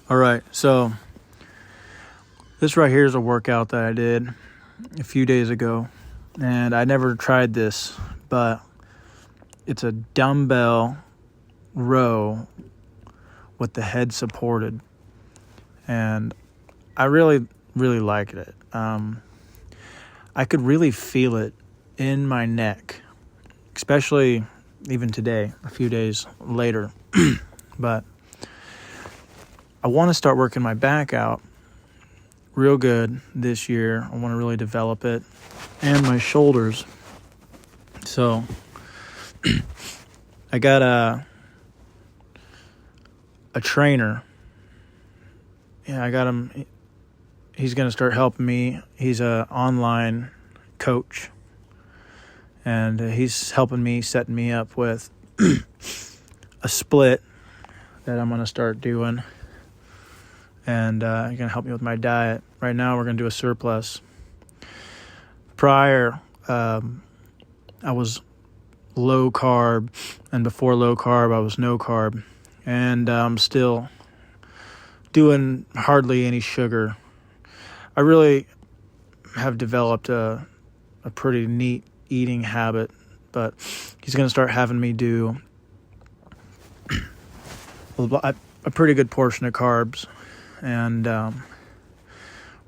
All right, so this right here is a workout that I did a few days ago, and I never tried this, but it's a dumbbell row with the head supported, and I really liked it. I could really feel it in my neck, especially even today, a few days later, but I want to start working my back out real good this year. I want to really develop it, and my shoulders. So I got a trainer. Yeah, I got him. He's going to start helping me. He's an online coach, and he's helping me, setting me up with a split that I'm going to start doing. And he's going to help me with my diet. Right now, we're going to do a surplus. Prior, I was low carb, and before low carb, I was no carb. And I'm still doing hardly any sugar. I really have developed a pretty neat eating habit, but he's going to start having me do a pretty good portion of carbs. And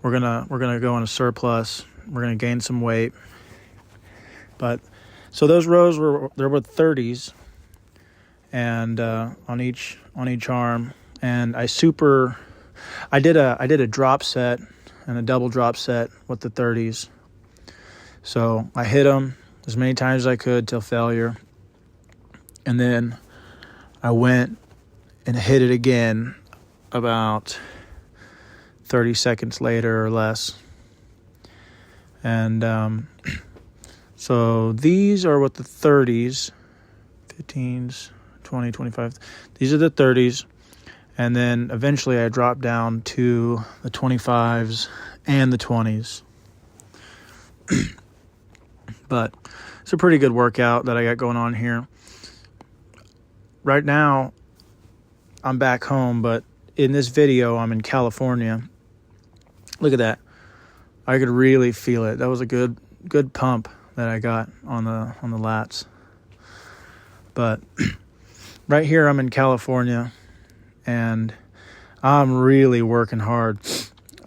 we're gonna go on a surplus. We're gonna gain some weight. But so those rows were 30s, and on each arm. And I did a drop set and a double drop set with the 30s. So I hit them as many times as I could till failure, and then I went and hit it again about 30 seconds later or less. And so these are what the 30s, 15s, 20, 25. These are the 30s. And then eventually I dropped down to the 25s and the 20s. But it's a pretty good workout that I got going on here. Right now, I'm back home, but in this video, I'm in California. Look at that. I could really feel it. That was a good pump that I got on the lats. But right here, I'm in California, and I'm really working hard.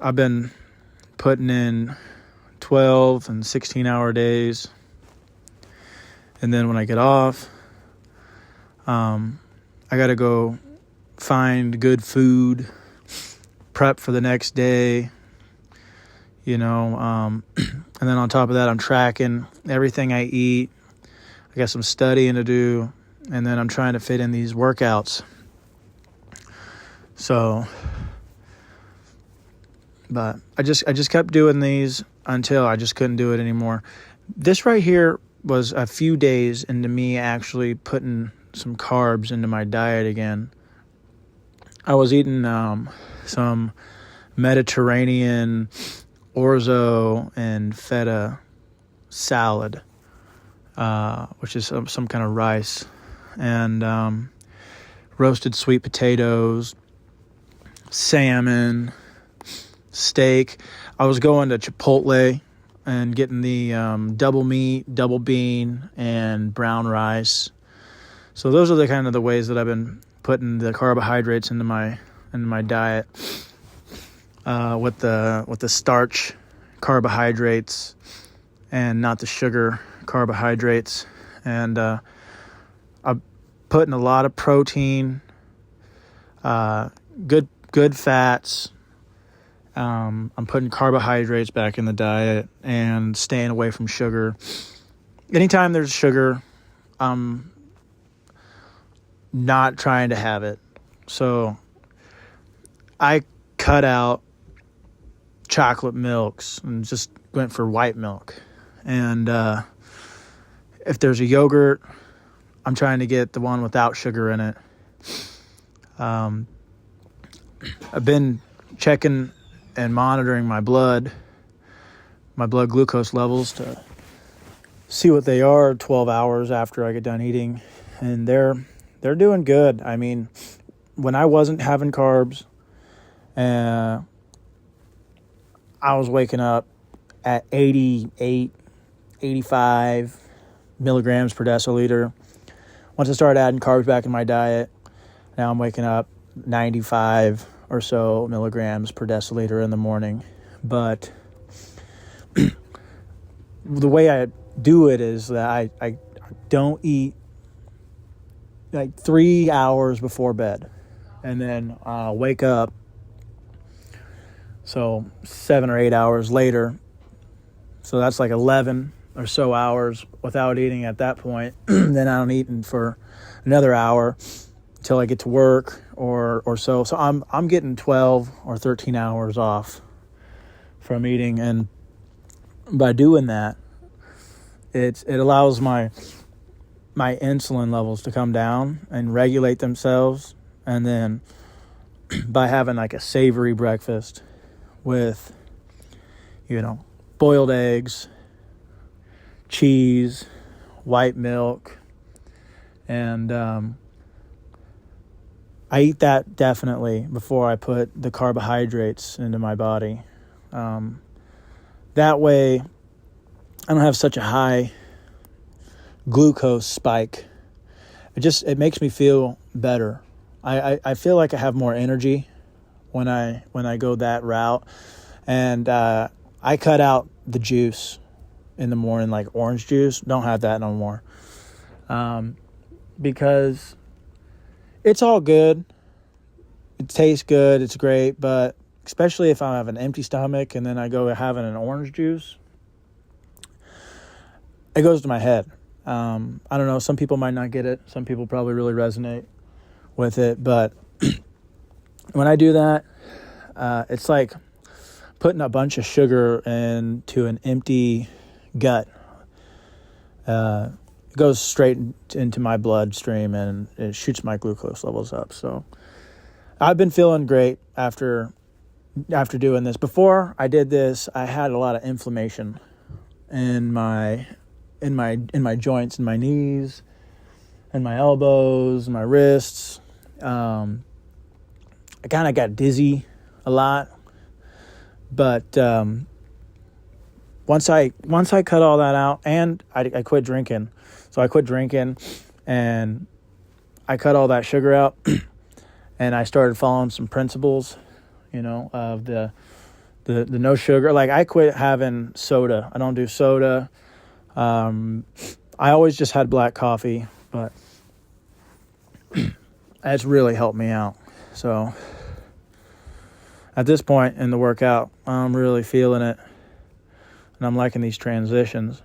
I've been putting in 12 and 16-hour days. And then when I get off, I got to go find good food, prep for the next day, and then on top of that, I'm tracking everything I eat. I got some studying to do, and then I'm trying to fit in these workouts. So, but I just kept doing these until I just couldn't do it anymore. This right here was a few days into me actually putting some carbs into my diet again. I was eating some Mediterranean orzo and feta salad, which is some kind of rice, and roasted sweet potatoes, salmon, steak. I was going to Chipotle and getting the double meat, double bean, and brown rice. So those are the kind of the ways that I've been putting the carbohydrates into my diet, with the starch carbohydrates and not the sugar carbohydrates. And I'm putting a lot of protein, good fats. I'm putting carbohydrates back in the diet and staying away from sugar. Anytime there's sugar, I'm not trying to have it. So I cut out chocolate milks and just went for white milk. And if there's a yogurt, I'm trying to get the one without sugar in it. I've been checking and monitoring my blood glucose levels to see what they are 12 hours after I get done eating. And they're doing good. I mean, when I wasn't having carbs And I was waking up at 88, 85 milligrams per deciliter. Once I started adding carbs back in my diet, now I'm waking up 95 or so milligrams per deciliter in the morning. But the way I do it is that I don't eat like 3 hours before bed. And then I'll wake up, so 7 or 8 hours later. So that's like 11 or so hours without eating at that point. Then I don't eat for another hour until I get to work or so. So I'm getting 12 or 13 hours off from eating, and by doing that, it allows my insulin levels to come down and regulate themselves. And then by having like a savory breakfast with, boiled eggs, cheese, white milk, and I eat that definitely before I put the carbohydrates into my body. That way I don't have such a high glucose spike. It makes me feel better. I feel like I have more energy when I go that route. And I cut out the juice in the morning, like orange juice. Don't have that no more. Because it's all good. It tastes good. It's great. But especially if I have an empty stomach and then I go having an orange juice, it goes to my head. I don't know. Some people might not get it. Some people probably really resonate with it. But when I do that, it's like putting a bunch of sugar into an empty gut. It goes straight into my bloodstream and it shoots my glucose levels up. So I've been feeling great after doing this. Before I did this, I had a lot of inflammation in my joints, in my knees, and my elbows, and my wrists. I kind of got dizzy a lot, but once I cut all that out, and I quit drinking. So I quit drinking, and I cut all that sugar out, and I started following some principles, of the no sugar. Like I quit having soda. I don't do soda. I always just had black coffee, but it's really helped me out. So at this point in the workout, I'm really feeling it, and I'm liking these transitions.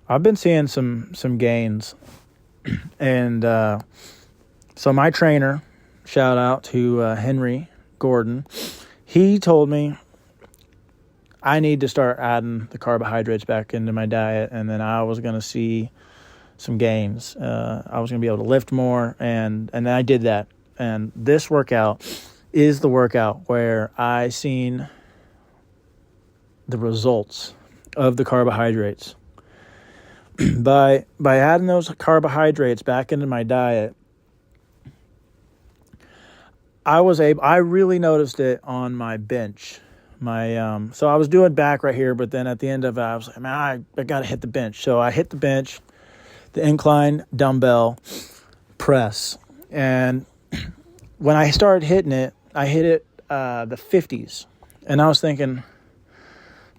I've been seeing some gains, and so my trainer, shout out to Henry Gordon, he told me I need to start adding the carbohydrates back into my diet, and then I was going to see some gains. I was going to be able to lift more, and then I did that. And this workout is the workout where I seen the results of the carbohydrates. By adding those carbohydrates back into my diet, I really noticed it on my bench. So I was doing back right here, but then at the end of it, I was like, man, I got to hit the bench. So I hit the bench, the incline dumbbell press. And when I started hitting it, I hit it the 50s. And I was thinking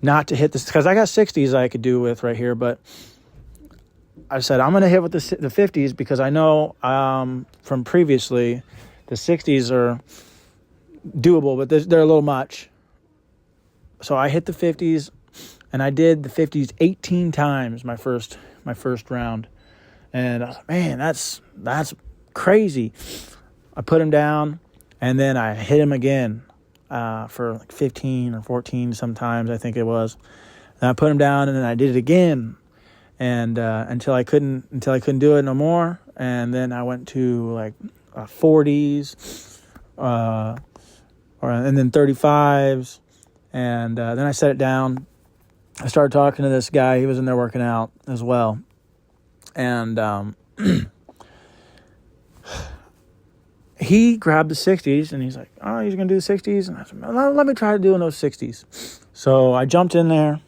not to hit this, because I got 60s I could do with right here, but I said, I'm going to hit with the 50s because I know from previously the 60s are doable, but they're a little much. So I hit the 50s, and I did the 50s 18 times my first round. And I was like, man, that's crazy. I put him down, and then I hit him again for like 15 or 14 sometimes, I think it was. And I put him down, and then I did it again, and until I couldn't do it no more. And then I went to like 40s, and then 35s. And then I set it down. I started talking to this guy. He was in there working out as well. And he grabbed the 60s and he's like, oh, he's going to do the 60s. And I said, let me try doing those 60s. So I jumped in there.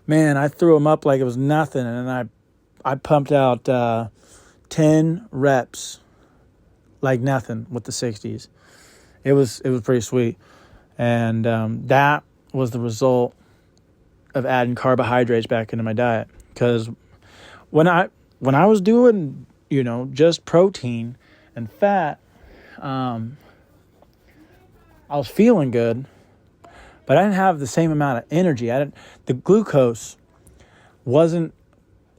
Man, I threw them up like it was nothing. And I pumped out 10 reps like nothing with the 60s. It was pretty sweet. And that was the result of adding carbohydrates back into my diet. Because when I was doing, just protein and fat, I was feeling good, but I didn't have the same amount of energy. The glucose wasn't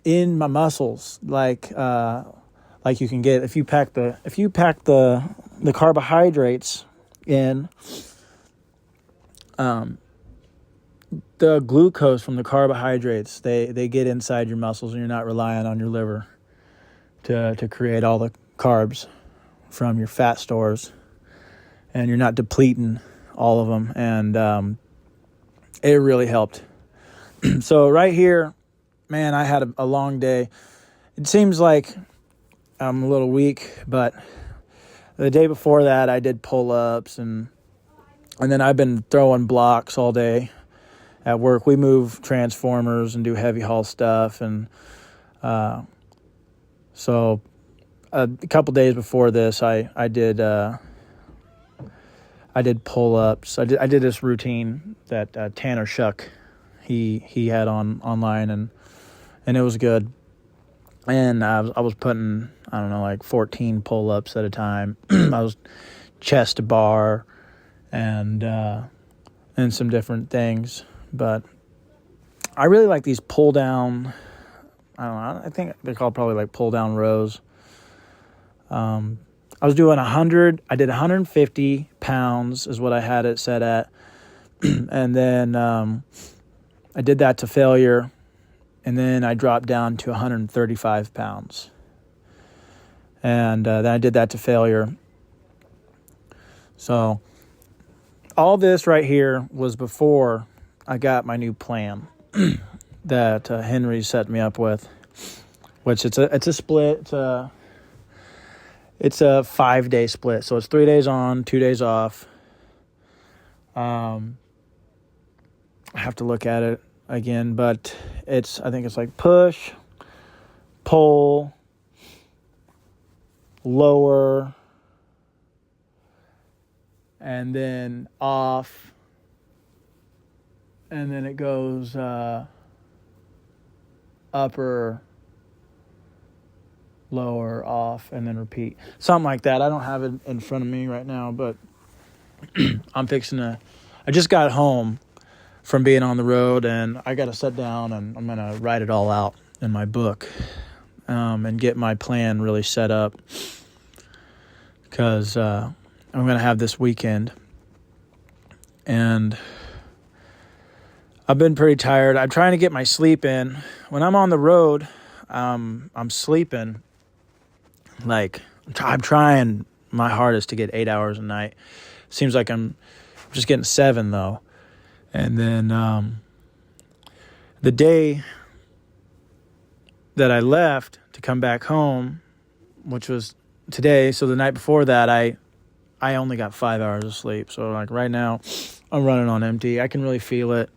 in my muscles like you can get if you pack the carbohydrates in. The glucose from the carbohydrates, they get inside your muscles, and you're not relying on your liver to create all the carbs from your fat stores, and you're not depleting all of them, and it really helped. So right here, man, I had a long day. It seems like I'm a little weak, but the day before that, I did pull-ups, and then I've been throwing blocks all day at work. We move transformers and do heavy haul stuff, and so a couple days before this, I did pull-ups. I did this routine that Tanner Shuck he had online, and it was good. And I was putting, I don't know, like 14 pull-ups at a time. I was chest to bar and some different things. But I really like these pull-down, I don't know, I think they're called probably like pull-down rows. I was doing 100, I did 150 pounds is what I had it set at. And then I did that to failure. And then I dropped down to 135 pounds. And then I did that to failure. So all this right here was before I got my new plan that Henry set me up with, which it's a split. It's a 5-day split. So it's 3 days on, 2 days off. I have to look at it again, but I think it's like push, pull, lower, and then off, and then it goes upper, lower, off, and then repeat. Something like that. I don't have it in front of me right now, but I just got home from being on the road, and I got to sit down and I'm going to write it all out in my book and get my plan really set up, because I'm going to have this weekend, and I've been pretty tired. I'm trying to get my sleep in. When I'm on the road, I'm sleeping. Like, I'm trying my hardest to get 8 hours a night. Seems like I'm just getting 7, though. And then the day that I left to come back home, which was today, so the night before that, I only got 5 hours of sleep. So, like, right now, I'm running on empty. I can really feel it.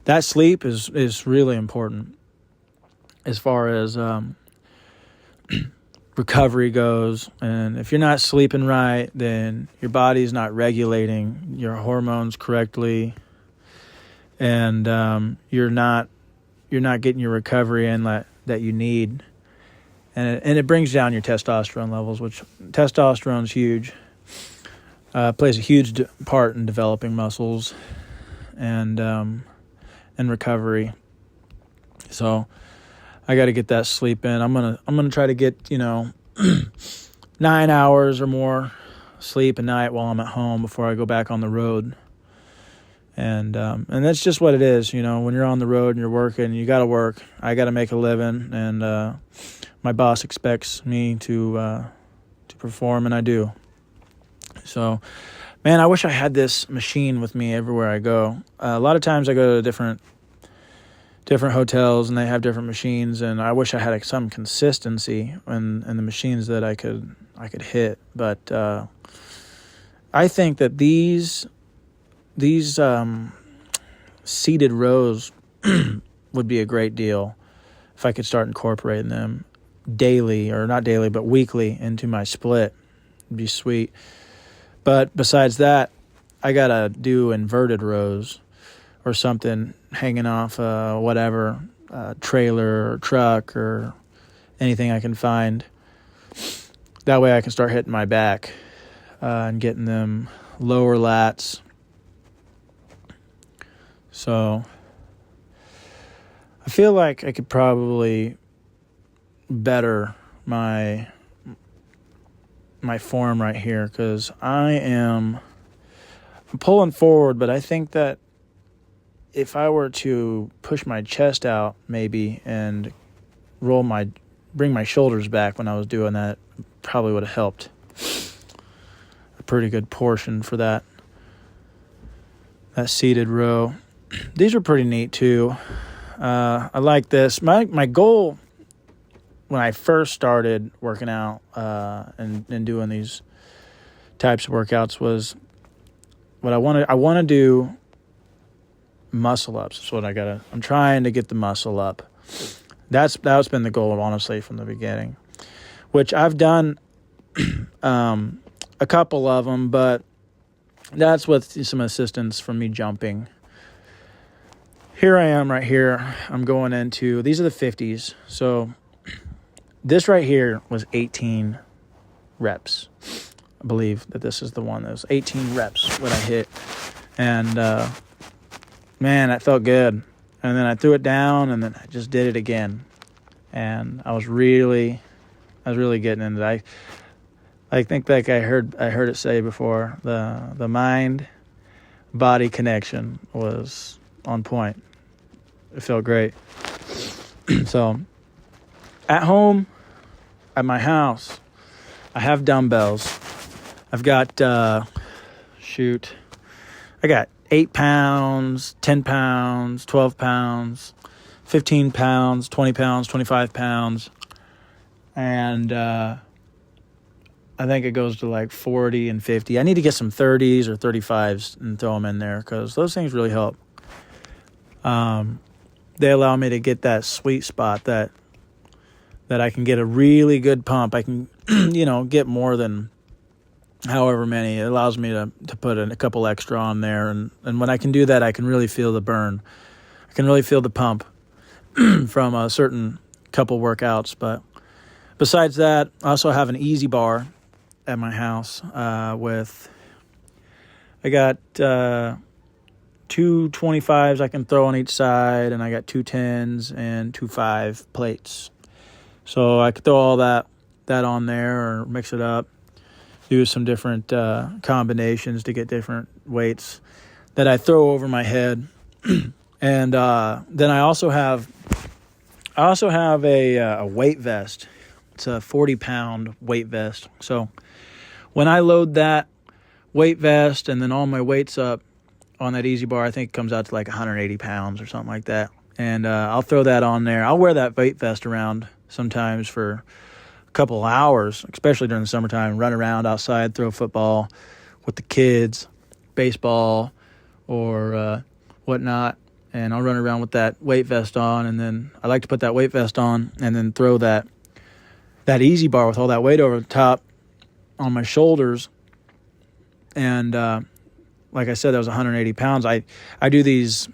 That sleep is really important as far as recovery goes. And if you're not sleeping right, then your body's not regulating your hormones correctly, and you're not getting your recovery in that you need, and it brings down your testosterone levels, which testosterone is huge. Plays a huge part in developing muscles and recovery. So I got to get that sleep in. I'm gonna try to get 9 hours or more sleep a night while I'm at home before I go back on the road. And that's just what it is, when you're on the road and you're working, you got to work. I got to make a living, and my boss expects me to perform, and I do. So, man, I wish I had this machine with me everywhere I go. A lot of times I go to different different hotels, and they have different machines, and I wish I had some consistency in the machines that I could hit. But I think that these seated rows would be a great deal if I could start incorporating them daily, or not daily, but weekly into my split. It'd be sweet. But besides that, I gotta do inverted rows or something hanging off whatever trailer or truck or anything I can find. That way I can start hitting my back and getting them lower lats. So I feel like I could probably better my form right here, because I'm pulling forward, but I think that if I were to push my chest out maybe and bring my shoulders back when I was doing that, probably would have helped a pretty good portion for that seated row. These are pretty neat too. I like this. My goal when I first started working out and doing these types of workouts was what I want to do muscle ups. That's what I'm trying to get the muscle up. That's been the goal, honestly, from the beginning, which I've done a couple of them, but that's with some assistance from me jumping. Here I am right here. I'm going into, these are the 50s. So this right here was 18 reps. I believe that this is the one that was 18 reps when I hit. And man, that felt good. And then I threw it down, and then I just did it again. And I was really getting into it. I think like I heard it say before, the mind body connection was on point. It felt great. So at home, at my house, I have dumbbells. I've got I got 8 pounds, 10 pounds, 12 pounds, 15 pounds, 20 pounds, 25 pounds. And I think it goes to like 40 and 50. I need to get some 30s or 35s and throw them in there, because those things really help. They allow me to get that sweet spot that I can get a really good pump. I can, get more than however many. It allows me to put a couple extra on there. And when I can do that, I can really feel the burn. I can really feel the pump from a certain couple workouts. But besides that, I also have an easy bar at my house I got 2 25s I can throw on each side, and I got 2 10s and 2 5 plates. So I could throw all that on there or mix it up, do some different combinations to get different weights that I throw over my head. And then I also have a weight vest. It's a 40-pound weight vest. So when I load that weight vest and then all my weights up on that easy bar, I think it comes out to like 180 pounds or something like that. And I'll throw that on there. I'll wear that weight vest around sometimes for a couple of hours, especially during the summertime, run around outside, throw football with the kids, baseball or whatnot. And I'll run around with that weight vest on, and then I like to put that weight vest on and then throw that easy bar with all that weight over the top on my shoulders. And like I said, that was 180 pounds. I do these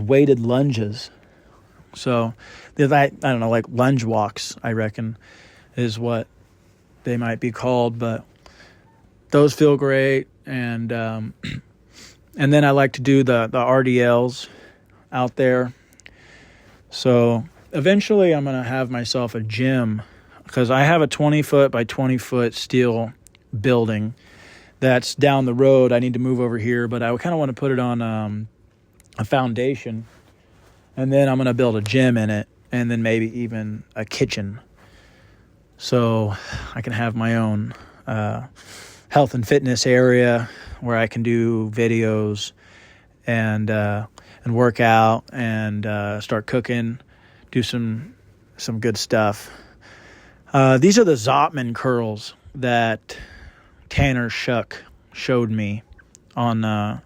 weighted lunges. So I don't know, like lunge walks, I reckon, is what they might be called. But those feel great. And and then I like to do the RDLs out there. So eventually I'm going to have myself a gym, because I have a 20-foot by 20-foot steel building that's down the road. I need to move over here, but I kind of want to put it on a foundation, and then I'm going to build a gym in it, and then maybe even a kitchen, so I can have my own health and fitness area where I can do videos and and work out and start cooking, do some good stuff. These are the Zotman curls that Tanner Shuck showed me on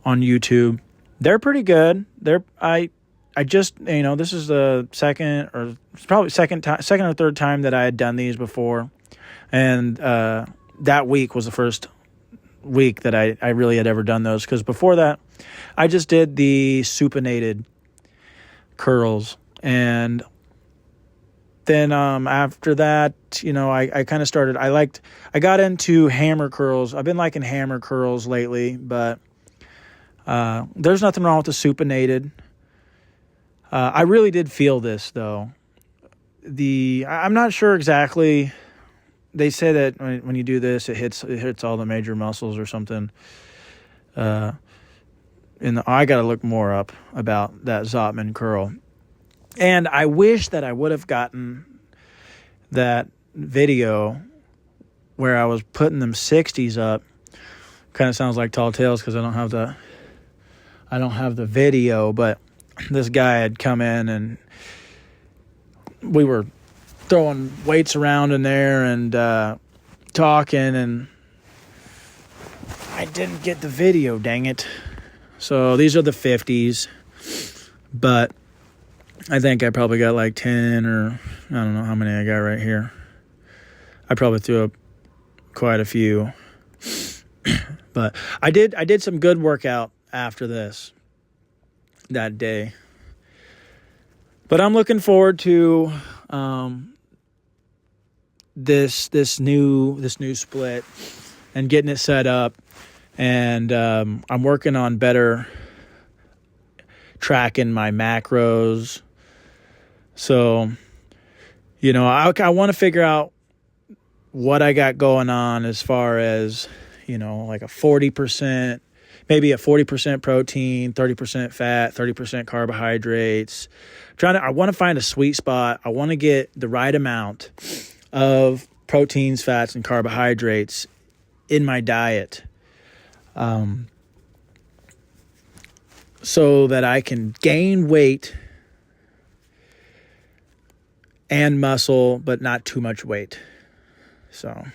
YouTube. They're pretty good. I just, this is the second or third time that I had done these before. And that week was the first week that I really had ever done those, because before that I just did the supinated curls. And then after that, I kind of started, I got into hammer curls. I've been liking hammer curls lately, but there's nothing wrong with the supinated. I really did feel this though. I'm not sure exactly. They say that when you do this, it hits all the major muscles or something. I got to look more up about that Zotman curl. And I wish that I would have gotten that video where I was putting them 60s up. Kind of sounds like Tall Tales because I don't have the video, but this guy had come in and we were throwing weights around in there and talking, and I didn't get the video, dang it. So these are the 50s, but I think I probably got like 10, or I don't know how many I got right here. I probably threw up quite a few. But I did some good workout after this that day. But I'm looking forward to this new split and getting it set up, and I'm working on better tracking my macros. So, I want to figure out what I got going on as far as, like a 40%, maybe a 40% protein, 30% fat, 30% carbohydrates. I want to find a sweet spot. I want to get the right amount of proteins, fats, and carbohydrates in my diet, so that I can gain weight and muscle, but not too much weight. So